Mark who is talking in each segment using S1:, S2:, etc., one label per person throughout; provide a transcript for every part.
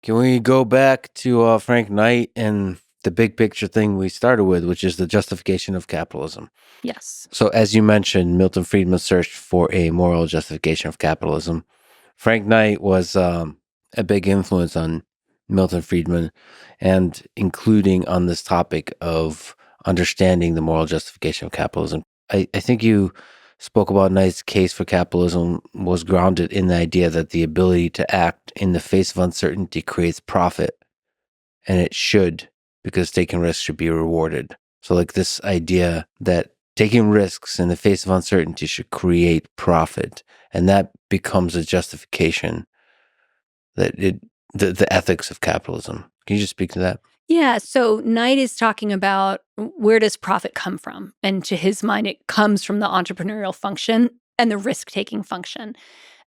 S1: Can we go back to Frank Knight and the big picture thing we started with, which is the justification of capitalism?
S2: Yes.
S1: So as you mentioned, Milton Friedman searched for a moral justification of capitalism. Frank Knight was a big influence on Milton Friedman, and including on this topic of understanding the moral justification of capitalism. I think you spoke about Knight's case for capitalism was grounded in the idea that the ability to act in the face of uncertainty creates profit, and it should, because taking risks should be rewarded. So like this idea that taking risks in the face of uncertainty should create profit, and that becomes a justification that the ethics of capitalism. Can you just speak to that?
S2: Yeah. So Knight is talking about where does profit come from? And to his mind, it comes from the entrepreneurial function and the risk taking function.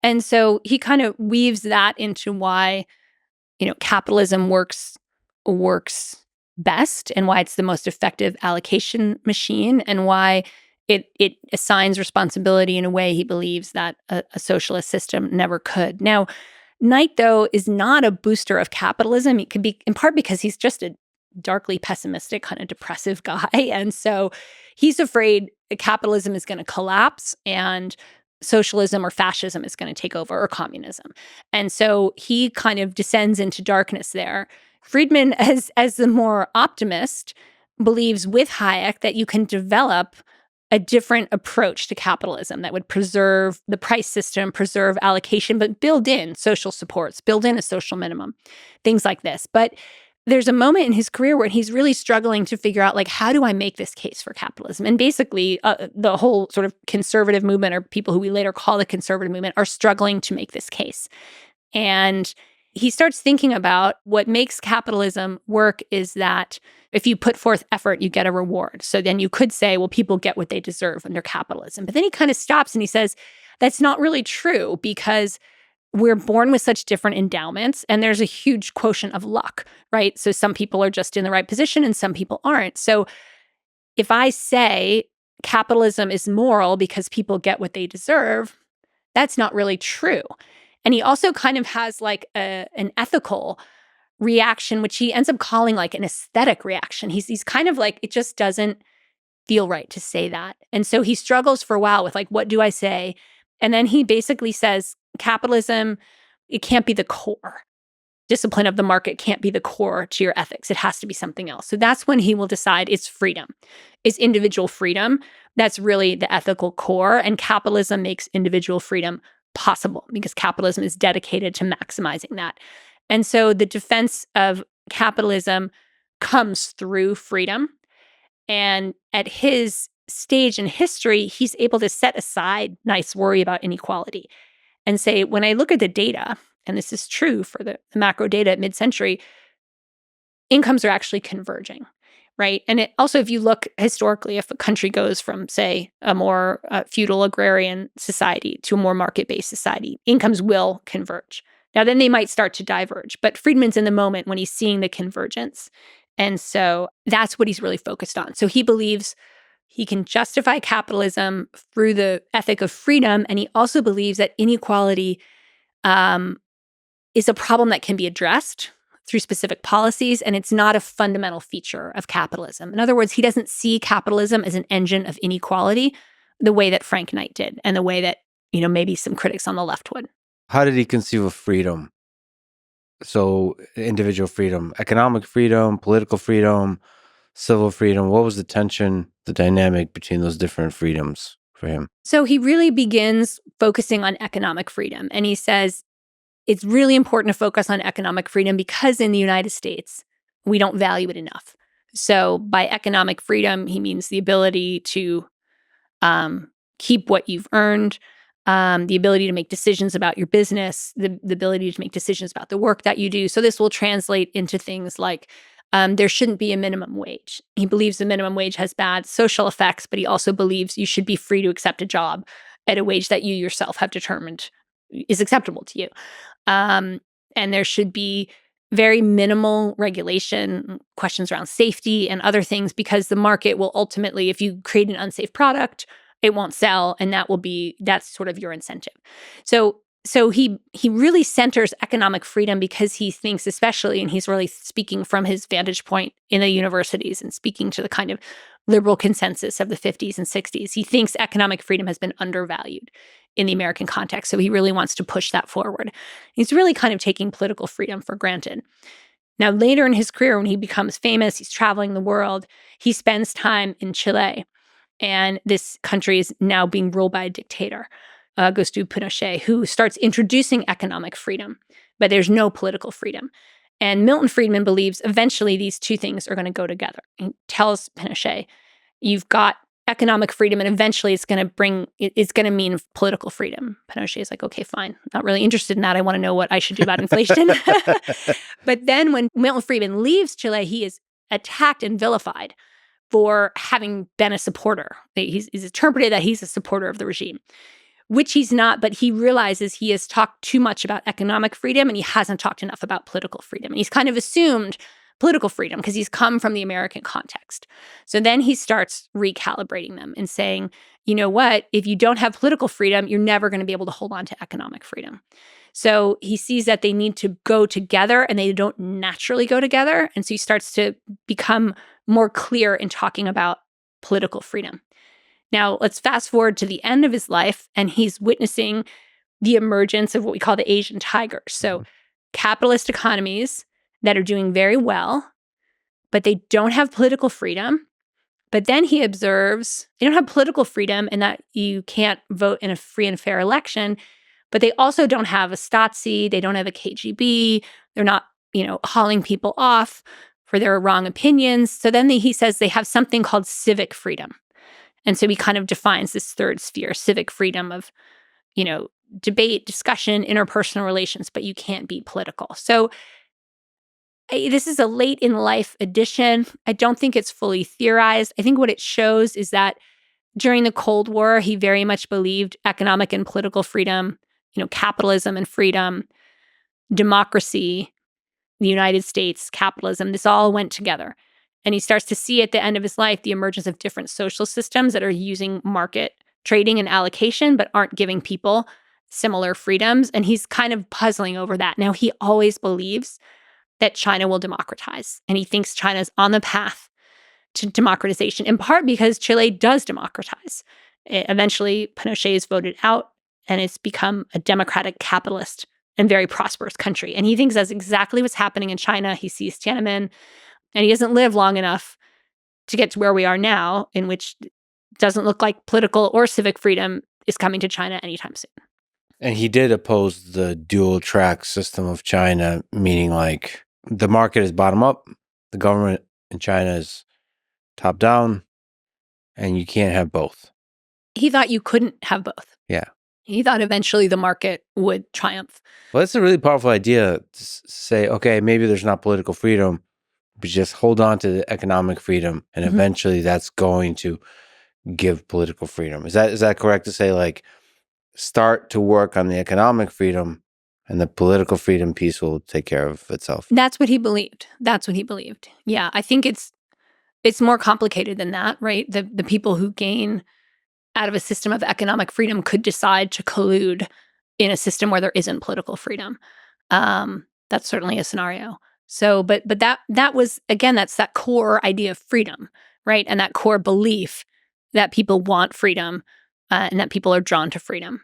S2: And so he kind of weaves that into why, capitalism works best and why it's the most effective allocation machine and why it assigns responsibility in a way he believes that a socialist system never could. Now, Knight, though, is not a booster of capitalism. It could be in part because he's just a darkly pessimistic, kind of depressive guy. And so he's afraid that capitalism is going to collapse and socialism or fascism is going to take over, or communism. And so he kind of descends into darkness there. Friedman, as the more optimist, believes with Hayek that you can develop a different approach to capitalism that would preserve the price system, preserve allocation, but build in social supports, build in a social minimum, things like this. But there's a moment in his career where he's really struggling to figure out, like, how do I make this case for capitalism? And basically, the whole sort of conservative movement, or people who we later call the conservative movement, are struggling to make this case. And he starts thinking about what makes capitalism work is that if you put forth effort, you get a reward. So then you could say, well, people get what they deserve under capitalism. But then he kind of stops and he says, that's not really true, because we're born with such different endowments and there's a huge quotient of luck, right? So some people are just in the right position and some people aren't. So if I say capitalism is moral because people get what they deserve, that's not really true. And he also kind of has like an ethical reaction, which he ends up calling like an aesthetic reaction. He's kind of like, it just doesn't feel right to say that. And so he struggles for a while with like, what do I say? And then he basically says, capitalism, it can't be the core. Discipline of the market can't be the core to your ethics. It has to be something else. So that's when he will decide it's freedom. It's individual freedom. That's really the ethical core. And capitalism makes individual freedom possible because capitalism is dedicated to maximizing that. And so the defense of capitalism comes through freedom. And at his stage in history, he's able to set aside Knight's worry about inequality and say, when I look at the data, and this is true for the macro data at mid-century, incomes are actually converging, right? And it also, if you look historically, if a country goes from, say, a more feudal agrarian society to a more market-based society, incomes will converge. Now, then they might start to diverge. But Friedman's in the moment when he's seeing the convergence. And so that's what he's really focused on. So he believes he can justify capitalism through the ethic of freedom. And he also believes that inequality is a problem that can be addressed through specific policies, and it's not a fundamental feature of capitalism. In other words, he doesn't see capitalism as an engine of inequality the way that Frank Knight did, and the way that, maybe some critics on the left would.
S1: How did he conceive of freedom? So individual freedom, economic freedom, political freedom, civil freedom. What was the tension, the dynamic between those different freedoms for him?
S2: So he really begins focusing on economic freedom. And he says it's really important to focus on economic freedom because in the United States, we don't value it enough. So by economic freedom, he means the ability to keep what you've earned, the ability to make decisions about your business, the ability to make decisions about the work that you do. So this will translate into things like there shouldn't be a minimum wage. He believes the minimum wage has bad social effects, but he also believes you should be free to accept a job at a wage that you yourself have determined is acceptable to you. And there should be very minimal regulation, questions around safety and other things, because the market will ultimately, if you create an unsafe product, it won't sell, and that's sort of your incentive. So so he really centers economic freedom because he thinks, especially, and he's really speaking from his vantage point in the universities and speaking to the kind of liberal consensus of the 50s and 60s. He thinks economic freedom has been undervalued in the American context. So he really wants to push that forward. He's really kind of taking political freedom for granted. Now, later in his career, when he becomes famous, he's traveling the world, he spends time in Chile. And this country is now being ruled by a dictator, Augusto Pinochet, who starts introducing economic freedom, but there's no political freedom. And Milton Friedman believes eventually these two things are going to go together. He tells Pinochet, you've got economic freedom, and eventually it's going to mean political freedom. Pinochet is like, okay, fine. Not really interested in that. I want to know what I should do about inflation. But then when Milton Friedman leaves Chile, he is attacked and vilified for having been a supporter. He's interpreted that he's a supporter of the regime, which he's not, but he realizes he has talked too much about economic freedom and he hasn't talked enough about political freedom. And he's kind of assumed political freedom because he's come from the American context. So then he starts recalibrating them and saying, you know what, if you don't have political freedom, you're never going to be able to hold on to economic freedom. So he sees that they need to go together and they don't naturally go together. And so he starts to become more clear in talking about political freedom. Now, let's fast forward to the end of his life, and he's witnessing the emergence of what we call the Asian tigers. So capitalist economies that are doing very well, but they don't have political freedom. But then he observes they don't have political freedom and that you can't vote in a free and fair election, but they also don't have a Stasi, they don't have a KGB, they're not, hauling people off for their wrong opinions. So then he says they have something called civic freedom. And so he kind of defines this third sphere, civic freedom of, debate, discussion, interpersonal relations, but you can't be political. So this is a late in life edition. I don't think it's fully theorized. I think what it shows is that during the Cold War, he very much believed economic and political freedom, capitalism and freedom, democracy, the United States, capitalism, this all went together. And he starts to see at the end of his life the emergence of different social systems that are using market trading and allocation, but aren't giving people similar freedoms. And he's kind of puzzling over that. Now, he always believes that China will democratize. And he thinks China's on the path to democratization, in part because Chile does democratize. Eventually, Pinochet is voted out, and it's become a democratic, capitalist, and very prosperous country. And he thinks that's exactly what's happening in China. He sees Tiananmen, and he doesn't live long enough to get to where we are now, in which it doesn't look like political or civic freedom is coming to China anytime soon.
S1: And he did oppose the dual track system of China, meaning like the market is bottom up, the government in China is top down, and you can't have both.
S2: He thought you couldn't have both.
S1: Yeah.
S2: He thought eventually the market would triumph.
S1: Well, that's a really powerful idea to say, okay, maybe there's not political freedom, but just hold on to the economic freedom, and eventually that's going to give political freedom. Is that correct to say, like, start to work on the economic freedom and the political freedom piece will take care of itself?
S2: That's what he believed. Yeah, I think it's more complicated than that, right? The people who gain out of a system of economic freedom could decide to collude in a system where there isn't political freedom. That's certainly a scenario. So, but that was, again, that's that core idea of freedom, right? And that core belief that people want freedom and that people are drawn to freedom.